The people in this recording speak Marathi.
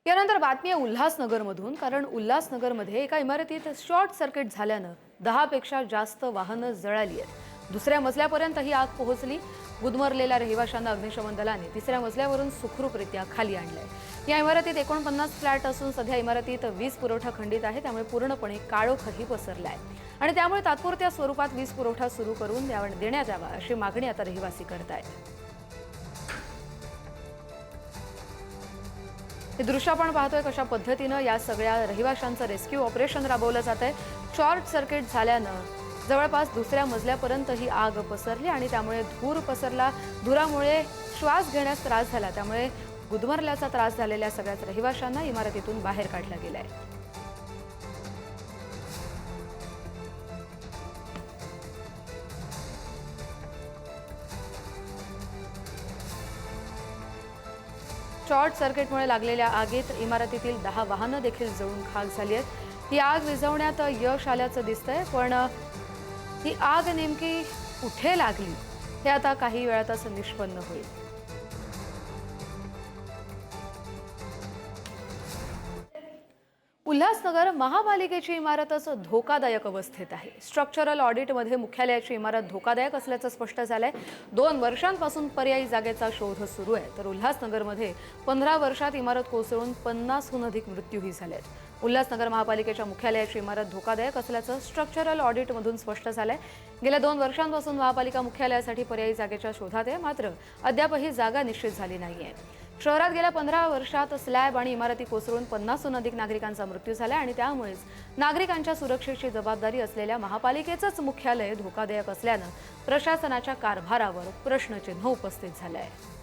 यानंतर बातमी आहे उल्हासनगरमधून, कारण उल्हासनगरमध्ये एका इमारतीत शॉर्ट सर्किट झाल्यानं 10 पेक्षा जास्त वाहनं जळाली आहेत। दुसऱ्या मजल्यापर्यंत ही आग पोहोचली। गुदमरलेल्या रहिवाशांना अग्निशमन दलाने तिसऱ्या मजल्यावरून सुखरूपरित्या खाली आणलंय। या इमारतीत 49 फ्लॅट असून सध्या इमारतीत वीज पुरवठा खंडित आहे, त्यामुळे पूर्णपणे काळोखही पसरलाय आणि त्यामुळे तात्पुरत्या स्वरूपात वीज पुरवठा सुरू करून देण्यात यावा अशी मागणी आता रहिवासी करतायत। हे दृश्य आपण पाहतोय कशा पद्धतीने या सगळ्या रहिवाशांचं रेस्क्यू ऑपरेशन राबवलं जात आहे। शॉर्ट सर्किट झाल्यानं जवळपास दुसऱ्या मजल्यापर्यंत ही आग पसरली आणि त्यामुळे धूर पसरला। धुरामुळे श्वास घेण्यास त्रास झाला, त्यामुळे गुदमरल्याचा त्रास झालेल्या सगळ्याच रहिवाशांना इमारतीतून बाहेर काढलं गेलंय। शॉर्ट सर्किटमुळे लागलेल्या आगीत इमारतीतील 10 वाहनं देखील जळून खाक झाली आहेत। ही आग विझवण्यात यश आल्याचं दिसतंय, पण ही आग नेमकी कुठे लागली हे आता काही वेळातच निष्पन्न होईल। उल्हासनगर महापालिकेची इमारतच धोकादायक अवस्थेत आहे। स्ट्रक्चरल ऑडिटमध्ये मुख्यालयाची इमारत धोकादायक असल्याचं स्पष्ट झालंय। 2 वर्षांपासून पर्यायी जागेचा शोध सुरू आहे, तर उल्हासनगरमध्ये 15 वर्षात इमारत कोसळून 50हून अधिक मृत्यूही झालेत। उल्हासनगर महापालिकेच्या मुख्यालयाची इमारत धोकादायक असल्याचं स्ट्रक्चरल ऑडिटमधून स्पष्ट झालंय। गेल्या 2 वर्षांपासून महापालिका मुख्यालयासाठी पर्यायी जागेच्या शोधात आहे, मात्र अद्यापही जागा निश्चित झाली नाहीये। शहरात गेल्या 15 वर्षात स्लॅब आणि इमारती कोसळून 50हून अधिक नागरिकांचा मृत्यू झाला आणि त्यामुळेच नागरिकांच्या सुरक्षेची जबाबदारी असलेल्या महापालिकेचंच मुख्यालय धोकादायक असल्यानं प्रशासनाच्या कारभारावर प्रश्नचिन्ह उपस्थित झालं आहे।